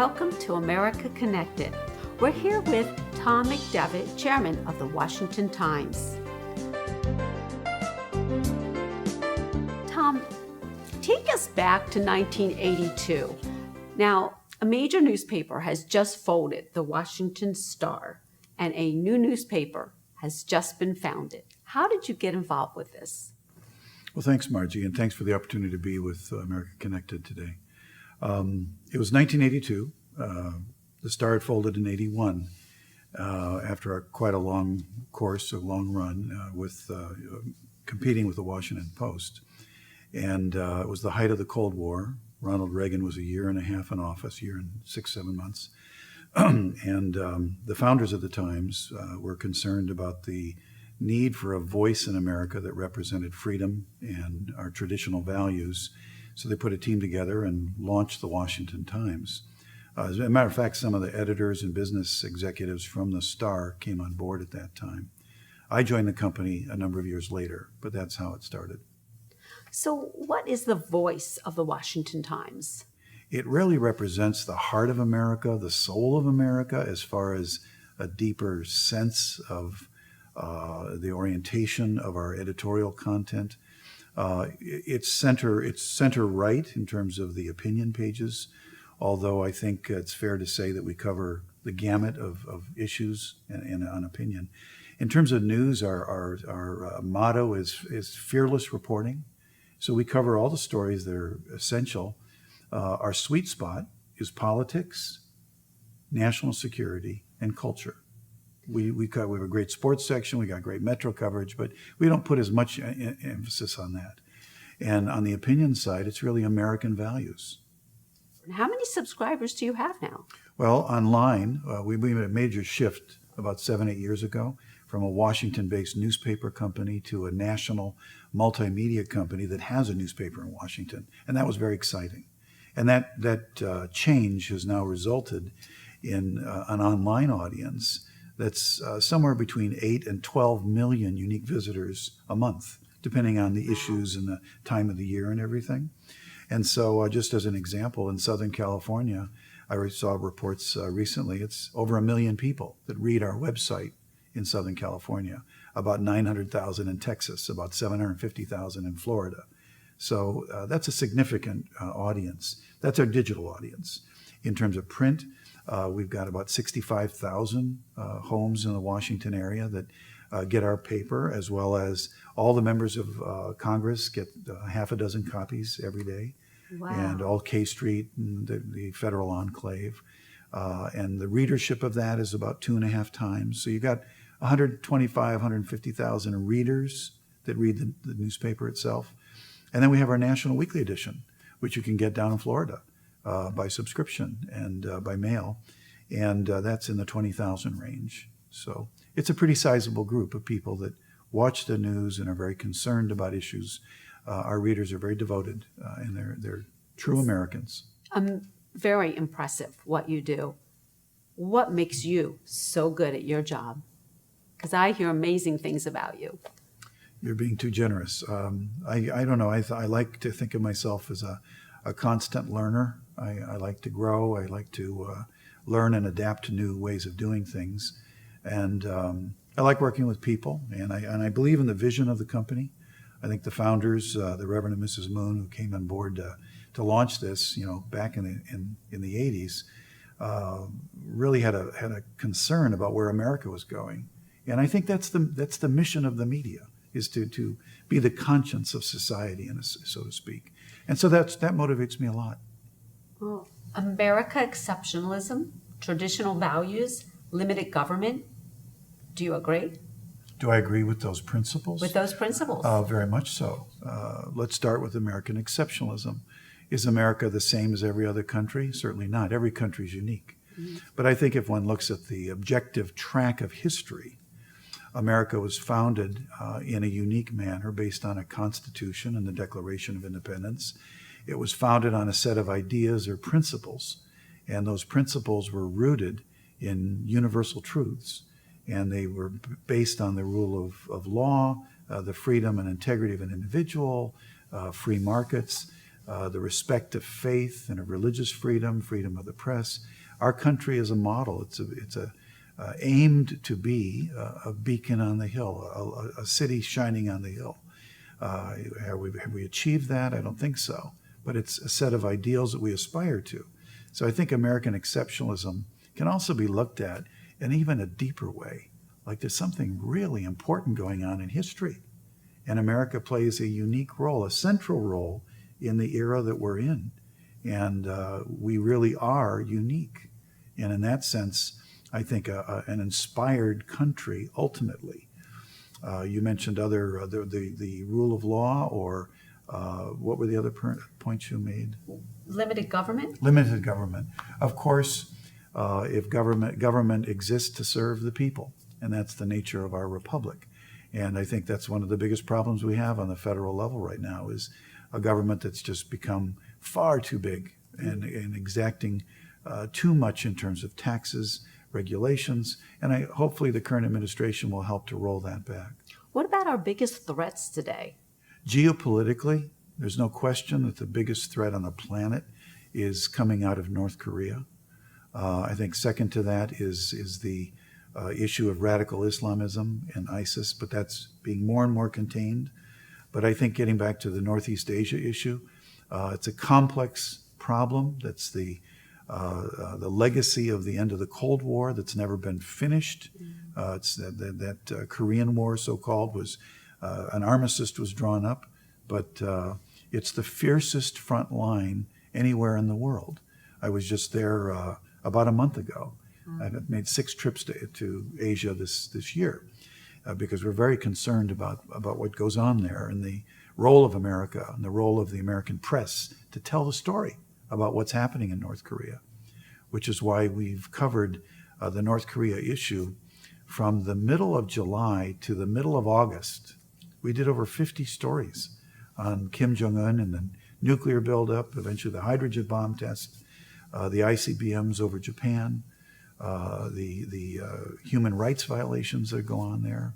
Welcome to America Connected. We're here with Tom McDevitt, Chairman of the Washington Times. Tom, take us back to 1982. Now, a major newspaper has just folded, the Washington Star, and a new newspaper has just been founded. How did you get involved with this? Well, thanks, Margie, and thanks for the opportunity to be with America Connected today. It was 1982. The Star had folded in 81 after quite a long course, a long run with competing with the Washington Post. And it was the height of the Cold War. Ronald Reagan was a year and a half in office, year and 6-7 months. And the founders of the Times were concerned about the need for a voice in America that represented freedom and our traditional values. So they put a team together and launched the Washington Times. As a matter of fact, some of the editors and business executives from the Star came on board at that time. I joined the company a number of years later, but that's how it started. So what is the voice of the Washington Times? It really represents the heart of America, the soul of America, as far as a deeper sense of the orientation of our editorial content. It's center right in terms of the opinion pages, although I think it's fair to say that we cover the gamut of issues and on opinion. In terms of news, our motto is fearless reporting. So we cover all the stories that are essential. Our sweet spot is politics, national security, and culture. We have a great sports section, we got great metro coverage, but we don't put as much emphasis on that. And on the opinion side, it's really American values. How many subscribers do you have now? Well, online, we made a major shift about 7-8 years ago from a Washington-based newspaper company to a national multimedia company that has a newspaper in Washington. And that was very exciting. And that change has now resulted in an online audience that's somewhere between 8 and 12 million unique visitors a month, depending on the issues and the time of the year and everything. And so just as an example, in Southern California, I saw reports recently, it's over 1 million people that read our website in Southern California, about 900,000 in Texas, about 750,000 in Florida. So that's a significant audience. That's our digital audience. In terms of print, we've got about 65,000 homes in the Washington area that get our paper, as well as all the members of Congress get half a dozen copies every day. Wow. And all K Street, and the federal enclave. And the readership of that is about 2.5 times. So you've got 150,000 readers that read the newspaper itself. And then we have our national weekly edition, which you can get down in Florida by subscription and by mail. And that's in the 20,000 range. So it's a pretty sizable group of people that watch the news and are very concerned about issues. Our readers are very devoted, and they're true Americans. Very impressive what you do. What makes you so good at your job? Because I hear amazing things about you. You're being too generous. I don't know. I like to think of myself as a constant learner. I like to grow. I like to learn and adapt to new ways of doing things. And I like working with people. And I believe in the vision of the company. I think the founders, the Reverend and Mrs. Moon, who came on board to launch this, back in the 80s, really had a concern about where America was going. And I think that's the mission of the media, is to be the conscience of society, so to speak. And so that motivates me a lot. Well, America exceptionalism, traditional values, limited government. Do you agree? Do I agree with those principles? With those principles? Very much so. Let's start with American exceptionalism. Is America the same as every other country? Certainly not. Every country is unique. Mm-hmm. But I think if one looks at the objective track of history, America was founded in a unique manner based on a constitution and the Declaration of Independence. It was founded on a set of ideas or principles, and those principles were rooted in universal truths. And they were based on the rule of law, the freedom and integrity of an individual, free markets, the respect of faith and of religious freedom, freedom of the press. Our country is a model. It's aimed to be a beacon on the hill, a city shining on the hill. Have we achieved that? I don't think so. But it's a set of ideals that we aspire to. So I think American exceptionalism can also be looked at in even a deeper way. Like there's something really important going on in history. And America plays a unique role, a central role in the era that we're in. And we really are unique. And in that sense, I think an inspired country ultimately. You mentioned the rule of law, or what were the other points you made? Limited government? Limited government. Of course, if government exists to serve the people, and that's the nature of our republic. And I think that's one of the biggest problems we have on the federal level right now, is a government that's just become far too big and exacting too much in terms of taxes, regulations, and hopefully the current administration will help to roll that back. What about our biggest threats today? Geopolitically, there's no question that the biggest threat on the planet is coming out of North Korea. I think second to that is the issue of radical Islamism and ISIS, but that's being more and more contained. But I think getting back to the Northeast Asia issue, it's a complex problem. That's the legacy of the end of the Cold War that's never been finished. It's that Korean War, so-called, was an armistice was drawn up, but it's the fiercest front line anywhere in the world. I was just there about a month ago. I've made 6 trips to Asia this year because we're very concerned about what goes on there and the role of America and the role of the American press to tell the story about what's happening in North Korea, which is why we've covered the North Korea issue from the middle of July to the middle of August. We did over 50 stories on Kim Jong-un and the nuclear buildup, eventually the hydrogen bomb test, the ICBMs over Japan, the human rights violations that go on there.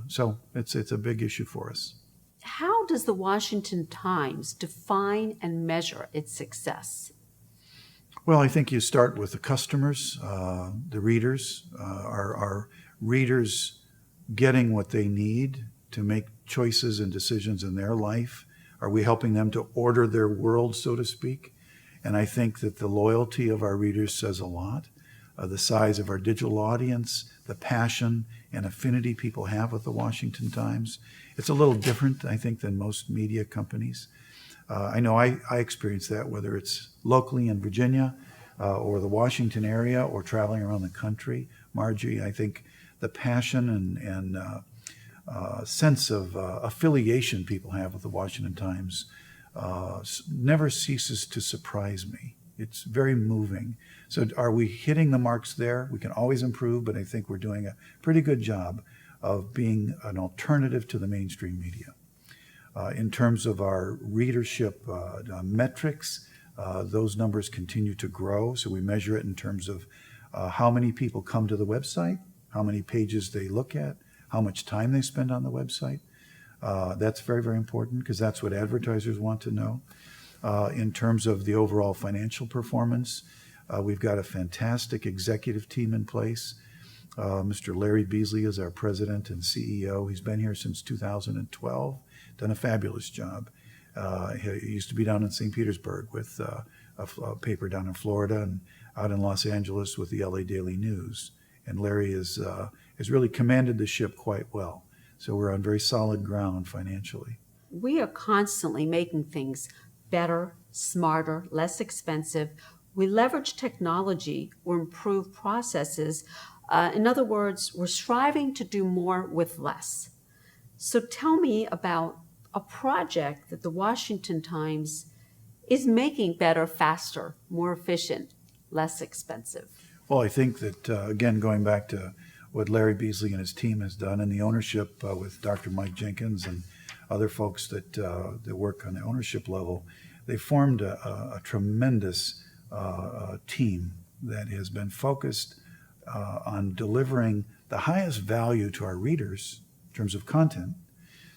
So it's a big issue for us. How does the Washington Times define and measure its success? Well, I think you start with the customers, the readers. Are readers getting what they need to make choices and decisions in their life? Are we helping them to order their world, so to speak? And I think that the loyalty of our readers says a lot. The size of our digital audience, the passion and affinity people have with the Washington Times. It's a little different, I think, than most media companies. I know I experience that, whether it's locally in Virginia or the Washington area or traveling around the country. Margie, I think the passion and sense of affiliation people have with the Washington Times never ceases to surprise me. It's very moving. So are we hitting the marks there? We can always improve, but I think we're doing a pretty good job of being an alternative to the mainstream media. In terms of our readership metrics, those numbers continue to grow. So we measure it in terms of how many people come to the website, how many pages they look at, how much time they spend on the website. That's very, very important because that's what advertisers want to know. In terms of the overall financial performance, we've got a fantastic executive team in place. Mr. Larry Beasley is our president and CEO. He's been here since 2012, done a fabulous job. He used to be down in St. Petersburg with a paper down in Florida and out in Los Angeles with the LA Daily News. And Larry has really commanded the ship quite well. So we're on very solid ground financially. We are constantly making things better, smarter, less expensive. We leverage technology or improve processes. In other words, we're striving to do more with less. So tell me about a project that the Washington Times is making better, faster, more efficient, less expensive. Well, I think that, again, going back to what Larry Beasley and his team has done and the ownership with Dr. Mike Jenkins and other folks that work on the ownership level, they formed a tremendous team that has been focused on delivering the highest value to our readers in terms of content,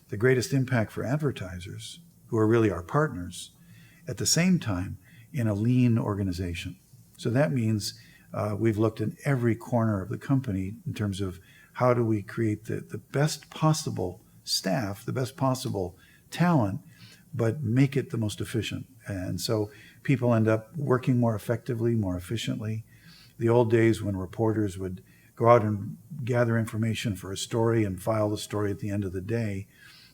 the greatest impact for advertisers, who are really our partners, at the same time in a lean organization. So that means we've looked in every corner of the company in terms of how do we create the best possible staff, the best possible talent, but make it the most efficient. And so people end up working more effectively, more efficiently. The old days when reporters would go out and gather information for a story and file the story at the end of the day,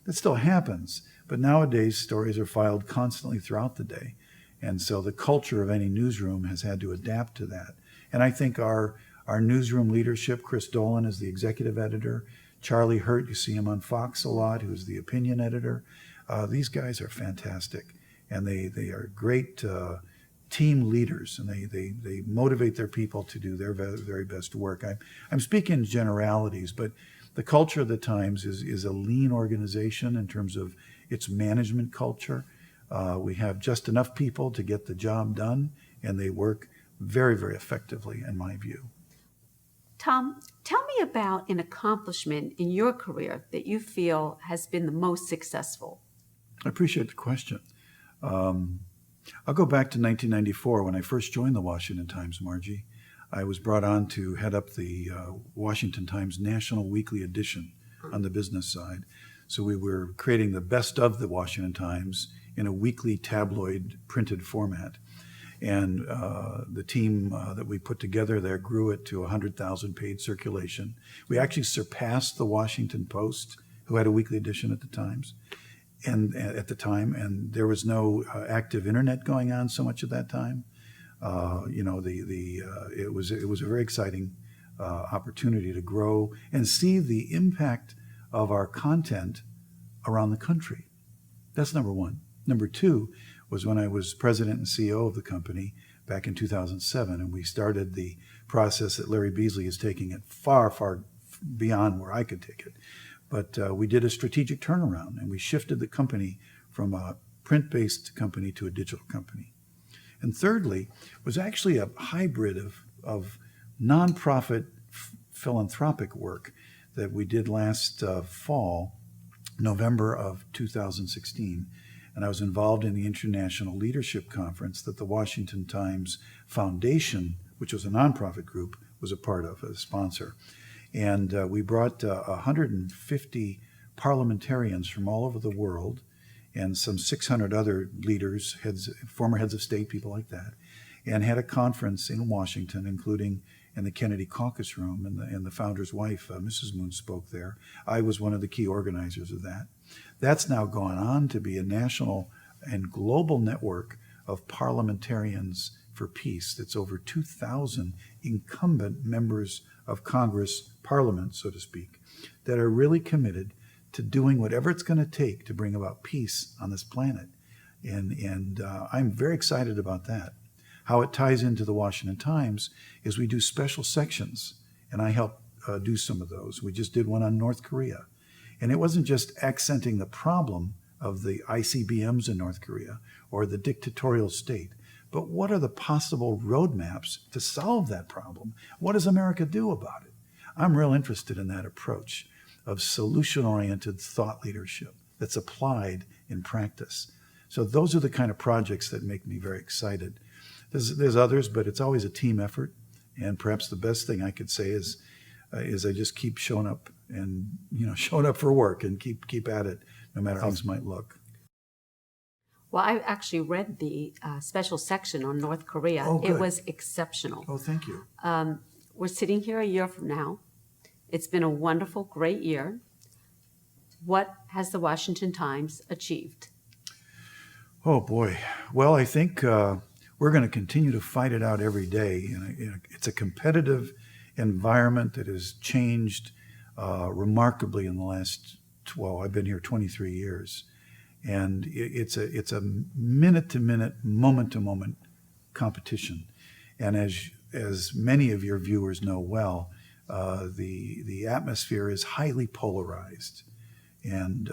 that still happens. But nowadays, stories are filed constantly throughout the day. And so the culture of any newsroom has had to adapt to that. And I think our newsroom leadership, Chris Dolan is the executive editor, Charlie Hurt, you see him on Fox a lot, who's the opinion editor. These guys are fantastic, and they are great team leaders, and they motivate their people to do their very best work. I'm speaking in generalities, but the culture of the Times is a lean organization in terms of its management culture. We have just enough people to get the job done, and they work very, very effectively, in my view. Tom, tell me about an accomplishment in your career that you feel has been the most successful. I appreciate the question. I'll go back to 1994 when I first joined the Washington Times, Margie. I was brought on to head up the Washington Times National Weekly Edition on the business side. So we were creating the best of the Washington Times in a weekly tabloid printed format. And the team that we put together there grew it to 100,000 paid circulation. We actually surpassed the Washington Post, who had a weekly edition at the Times. And at the time, and there was no active internet going on so much at that time. It was a very exciting opportunity to grow and see the impact of our content around the country. That's number one. Number two was when I was president and CEO of the company back in 2007, and we started the process that Larry Beasley is taking it far, far beyond where I could take it. But we did a strategic turnaround, and we shifted the company from a print-based company to a digital company. And thirdly, was actually a hybrid of nonprofit philanthropic work that we did last fall, November of 2016. And I was involved in the International Leadership Conference that the Washington Times Foundation, which was a nonprofit group, was a part of, a sponsor. And we brought 150 parliamentarians from all over the world and some 600 other leaders, former heads of state, people like that, and had a conference in Washington, including in the Kennedy Caucus Room, and the founder's wife, Mrs. Moon, spoke there. I was one of the key organizers of that. That's now gone on to be a national and global network of parliamentarians for peace. That's over 2,000 incumbent members of Congress, Parliament, so to speak, that are really committed to doing whatever it's going to take to bring about peace on this planet. And I'm very excited about that. How it ties into the Washington Times is we do special sections, and I help do some of those. We just did one on North Korea. And it wasn't just accenting the problem of the ICBMs in North Korea or the dictatorial state, but what are the possible roadmaps to solve that problem? What does America do about it? I'm real interested in that approach of solution-oriented thought leadership that's applied in practice. So those are the kind of projects that make me very excited. There's others, but it's always a team effort. And perhaps the best thing I could say is I just keep showing up and showing up for work and keep at it, no matter how things might look. Well, I actually read the special section on North Korea. Oh, good. It was exceptional. Oh, thank you. We're sitting here a year from now. It's been a wonderful, great year. What has the Washington Times achieved? Oh, boy. Well, I think we're going to continue to fight it out every day. It's a competitive environment that has changed remarkably in the last, I've been here 23 years. And it's a minute-to-minute, moment-to-moment competition. And as many of your viewers know well, the atmosphere is highly polarized. And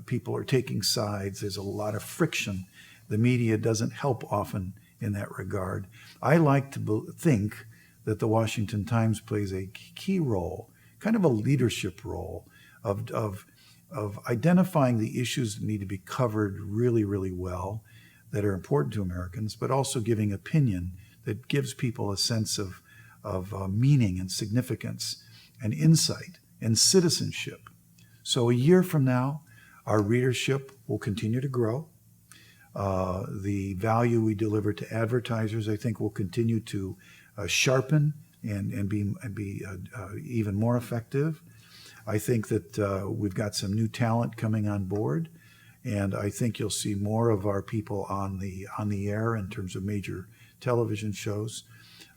people are taking sides. There's a lot of friction. The media doesn't help often in that regard. I like to think that the Washington Times plays a key role, kind of a leadership role of identifying the issues that need to be covered really, really well, that are important to Americans, but also giving opinion that gives people a sense of meaning and significance and insight and citizenship. So a year from now, our readership will continue to grow. The value we deliver to advertisers, I think, will continue to sharpen and be even more effective. I think that we've got some new talent coming on board, and I think you'll see more of our people on the air in terms of major television shows.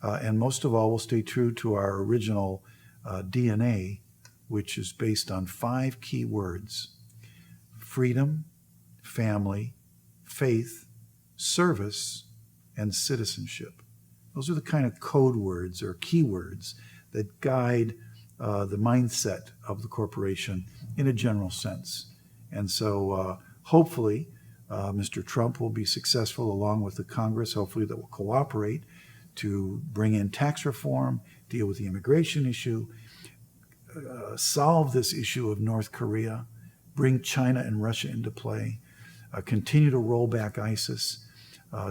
And most of all, we'll stay true to our original DNA, which is based on 5 key words: freedom, family, faith, service, and citizenship. Those are the kind of code words or keywords that guide the mindset of the corporation in a general sense. And so hopefully Mr. Trump will be successful along with the Congress, hopefully that will cooperate to bring in tax reform, deal with the immigration issue, solve this issue of North Korea, bring China and Russia into play, continue to roll back ISIS,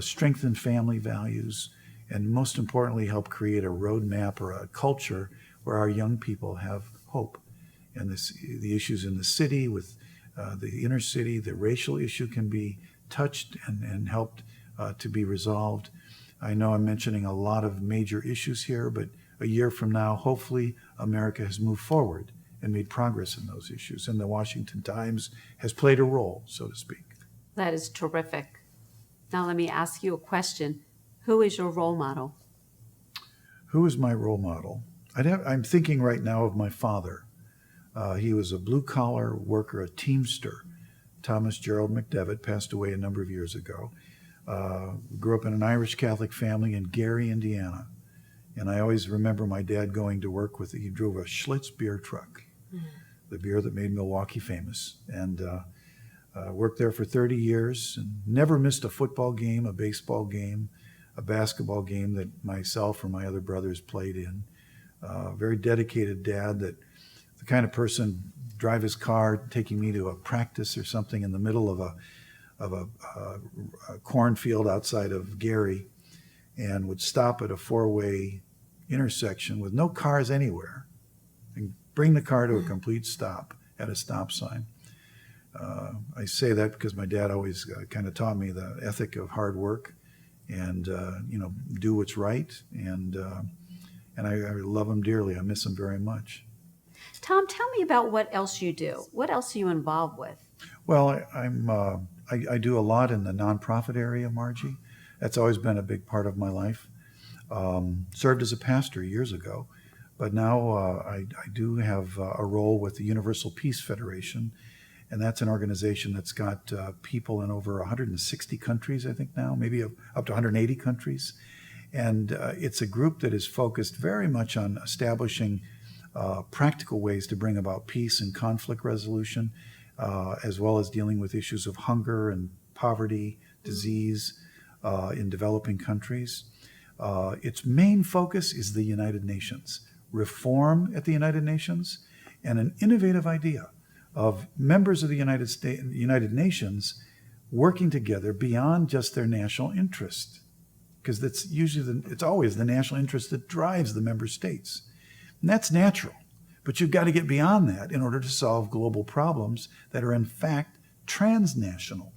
strengthen family values, and most importantly, help create a roadmap or a culture where our young people have hope. And the issues in the city with the inner city, the racial issue can be touched and helped to be resolved. I know I'm mentioning a lot of major issues here, but a year from now, hopefully America has moved forward and made progress in those issues. And the Washington Times has played a role, so to speak. That is terrific. Now let me ask you a question. Who is your role model? Who is my role model? I'm thinking right now of my father. He was a blue-collar worker, a teamster. Thomas Gerald McDevitt passed away a number of years ago. Grew up in an Irish Catholic family in Gary, Indiana. And I always remember my dad going to work he drove a Schlitz beer truck, the beer that made Milwaukee famous. And worked there for 30 years and never missed a football game, a baseball game, a basketball game that myself or my other brothers played in. Very dedicated dad, that the kind of person drive his car, taking me to a practice or something in the middle of a cornfield outside of Gary, and would stop at a 4-way intersection with no cars anywhere and bring the car to a complete stop at a stop sign. I say that because my dad always kind of taught me the ethic of hard work and do what's right, and I love him dearly. I miss him very much. Tom, tell me about what else you do. What else are you involved with? Well, I do a lot in the nonprofit area, Margie. That's always been a big part of my life. Served as a pastor years ago, but now I do have a role with the Universal Peace Federation, and that's an organization that's got people in over 160 countries, I think now, maybe up to 180 countries. And it's a group that is focused very much on establishing practical ways to bring about peace and conflict resolution, as well as dealing with issues of hunger and poverty, disease in developing countries. Its main focus is the United Nations, reform at the United Nations, and an innovative idea of members of the United Nations working together beyond just their national interest, because it's always the national interest that drives the member states. And that's natural, but you've got to get beyond that in order to solve global problems that are in fact transnational.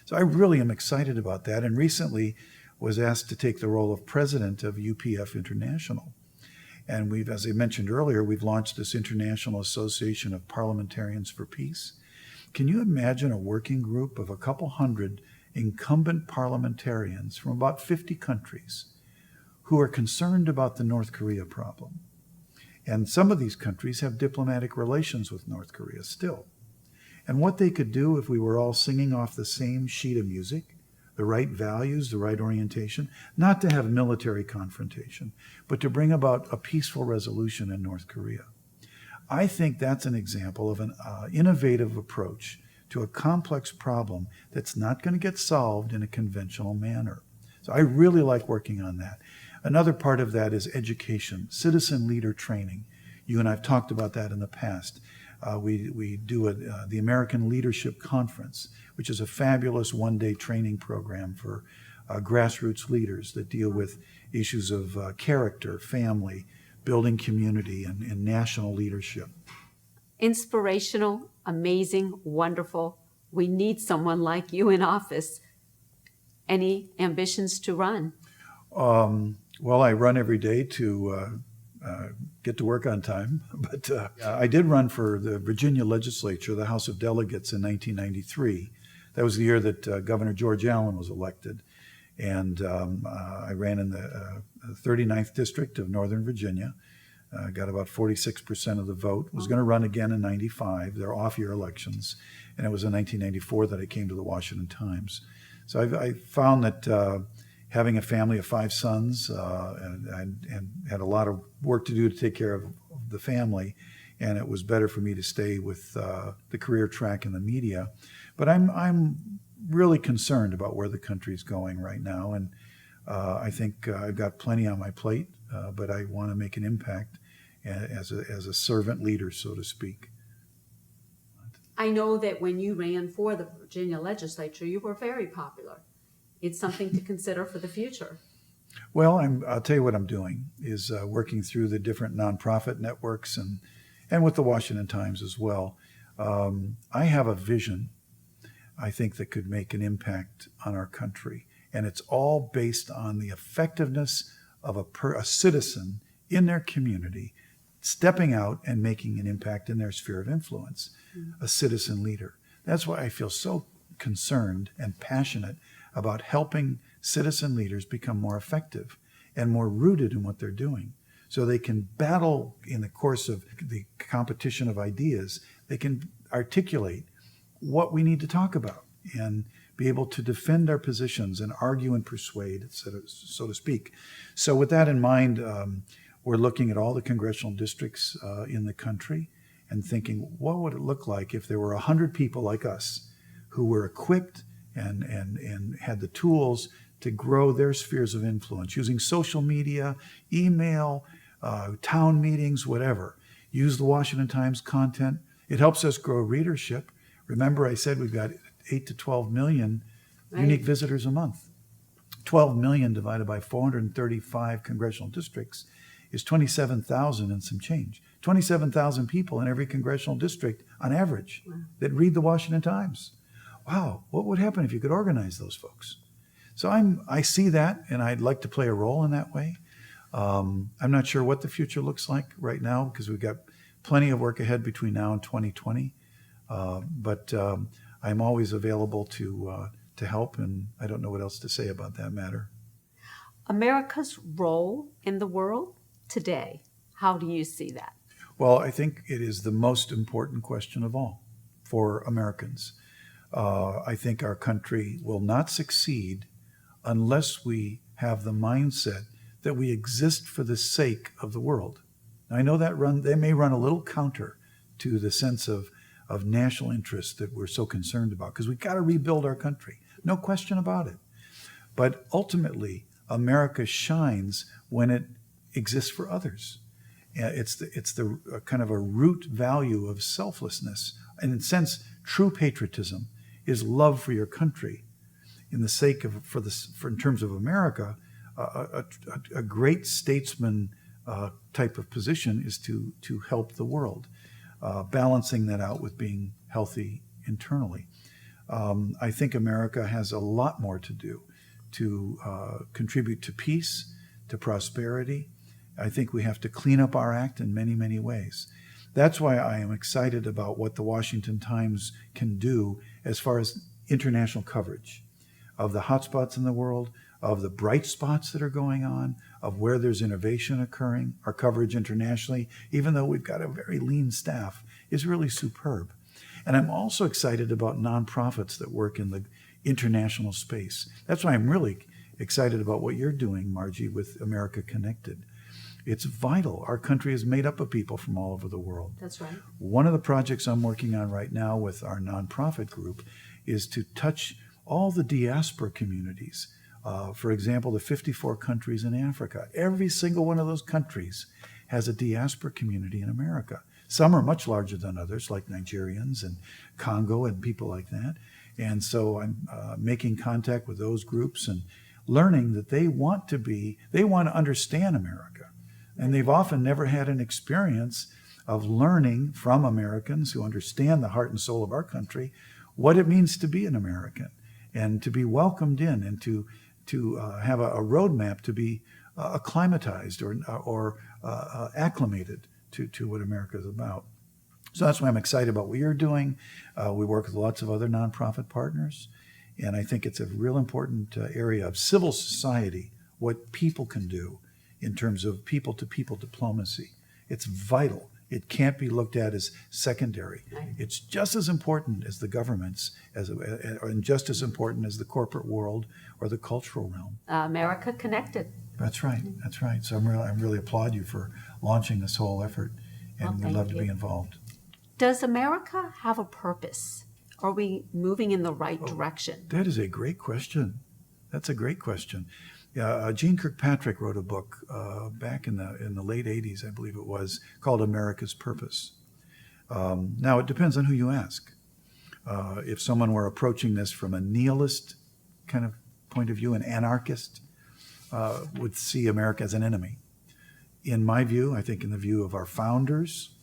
So I really am excited about that, and recently was asked to take the role of president of UPF International. And as I mentioned earlier, we've launched this International Association of Parliamentarians for Peace. Can you imagine a working group of a couple hundred incumbent parliamentarians from about 50 countries who are concerned about the North Korea problem? And some of these countries have diplomatic relations with North Korea still. And what they could do if we were all singing off the same sheet of music, the right values, the right orientation, not to have military confrontation, but to bring about a peaceful resolution in North Korea. I think that's an example of an innovative approach to a complex problem that's not going to get solved in a conventional manner. So I really like working on that. Another part of that is education, citizen leader training. You and I have talked about that in the past. We do the American Leadership Conference, which is a fabulous one-day training program for grassroots leaders that deal with issues of character, family, building community, and national leadership. Inspirational, amazing, wonderful. We need someone like you in office. Any ambitions to run? Well, I run every day to get to work on time, but I did run for the Virginia legislature, the House of Delegates, in 1993. That was the year that Governor George Allen was elected. And I ran in the 39th District of Northern Virginia, got about 46% of the vote, was going to run again in 95. They're off-year elections. And it was in 1994 that I came to the Washington Times. So I found that having a family of 5 sons and had a lot of work to do to take care of the family, and it was better for me to stay with the career track in the media. But I'm really concerned about where the country's going right now, and I think I've got plenty on my plate, but I want to make an impact as a servant leader, so to speak. I know that when you ran for the Virginia legislature, you were very popular. It's something to consider for the future. Well, I'll tell you what I'm doing is working through the different nonprofit networks and with the Washington Times as well. I have a vision, I think, that could make an impact on our country. And it's all based on the effectiveness of a citizen in their community stepping out and making an impact in their sphere of influence, a citizen leader. That's why I feel so concerned and passionate about helping citizen leaders become more effective and more rooted in what they're doing. So they can battle in the course of the competition of ideas. They can articulate what we need to talk about and be able to defend our positions and argue and persuade, so to speak. So with that in mind, we're looking at all the congressional districts in the country and thinking, what would it look like if there were 100 people like us who were equipped and had the tools to grow their spheres of influence using social media, email, town meetings, whatever. Use the Washington Times content. It helps us grow readership. Remember, I said we've got 8 to 12 million unique visitors a month. 12 million divided by 435 congressional districts is 27,000 and some change. 27,000 people in every congressional district on average that read the Washington Times. Wow, what would happen if you could organize those folks? So I see that, and I'd like to play a role in that way. I'm not sure what the future looks like right now because we've got plenty of work ahead between now and 2020. But I'm always available to help, and I don't know what else to say about that matter. America's role in the world today, how do you see that? Well, I think it is the most important question of all for Americans. I think our country will not succeed unless we have the mindset that we exist for the sake of the world. Now, I know that they may run a little counter to the sense of national interest that we're so concerned about, because we've got to rebuild our country. No question about it. But ultimately, America shines when it exists for others. It's the kind of a root value of selflessness. And in a sense, true patriotism is love for your country. In the sake of, in terms of America, a great statesman type of position is to help the world, balancing that out with being healthy internally. I think America has a lot more to do to contribute to peace, to prosperity. I think we have to clean up our act in many, many ways. That's why I am excited about what the Washington Times can do as far as international coverage of the hotspots in the world, of the bright spots that are going on, of where there's innovation occurring. Our coverage internationally, even though we've got a very lean staff, is really superb. And I'm also excited about nonprofits that work in the international space. That's why I'm really excited about what you're doing, Margie, with America Connected. It's vital. Our country is made up of people from all over the world. That's right. One of the projects I'm working on right now with our nonprofit group is to touch all the diaspora communities. For example, the 54 countries in Africa. Every single one of those countries has a diaspora community in America. Some are much larger than others, like Nigerians and Congo and people like that. And so I'm making contact with those groups and learning that they want to understand America. And they've often never had an experience of learning from Americans who understand the heart and soul of our country what it means to be an American and to be welcomed in and to have a roadmap to be acclimatized or acclimated to what America is about. So that's why I'm excited about what you're doing. We work with lots of other nonprofit partners, and I think it's a real important area of civil society, what people can do in terms of people-to-people diplomacy. It's vital. It can't be looked at as secondary. It's just as important as the governments, and just as important as the corporate world or the cultural realm. America Connected. That's right. That's right. So I really applaud you for launching this whole effort, and we'd love to be involved. Does America have a purpose? Are we moving in the right direction? That is a great question. That's a great question. Gene Kirkpatrick wrote a book back in the late 80s, I believe it was, called America's Purpose. Now, it depends on who you ask. If someone were approaching this from a nihilist kind of point of view, an anarchist, would see America as an enemy. In my view, I think in the view of our founders,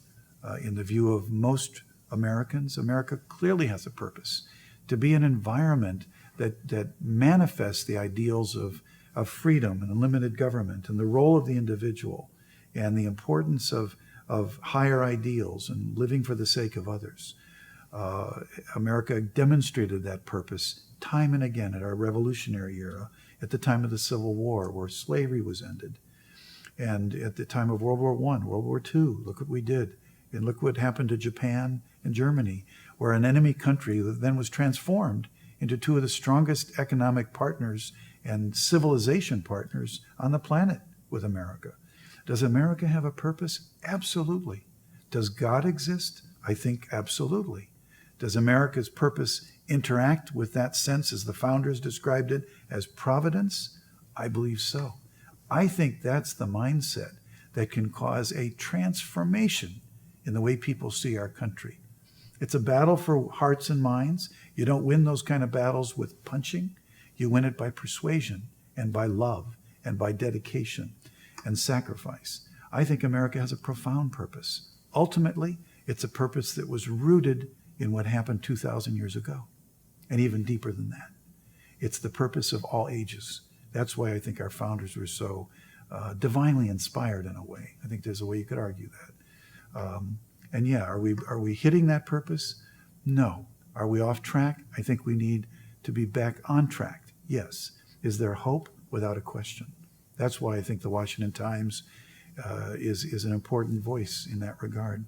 in the view of most Americans, America clearly has a purpose: to be an environment that manifests the ideals of freedom and unlimited government and the role of the individual and the importance of higher ideals and living for the sake of others. America demonstrated that purpose time and again at our Revolutionary era, at the time of the Civil War, where slavery was ended, and at the time of World War I, World War II. Look what we did. And look what happened to Japan and Germany, where an enemy country that then was transformed into two of the strongest economic partners and civilization partners on the planet with America. Does America have a purpose? Absolutely. Does God exist? I think absolutely. Does America's purpose interact with that sense as the founders described it as providence? I believe so. I think that's the mindset that can cause a transformation in the way people see our country. It's a battle for hearts and minds. You don't win those kind of battles with punching. You win it by persuasion and by love and by dedication and sacrifice. I think America has a profound purpose. Ultimately, it's a purpose that was rooted in what happened 2,000 years ago, and even deeper than that. It's the purpose of all ages. That's why I think our founders were so divinely inspired in a way. I think there's a way you could argue that. And yeah, are we hitting that purpose? No. Are we off track? I think we need to be back on track. Yes. Is there hope? Without a question. That's why I think the Washington Times is an important voice in that regard.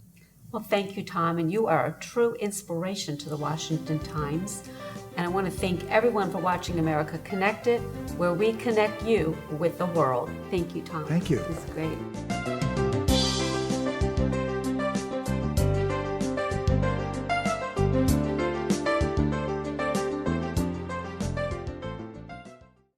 Well, thank you, Tom, and you are a true inspiration to the Washington Times. And I want to thank everyone for watching America Connected, where we connect you with the world. Thank you, Tom. Thank you. This is great.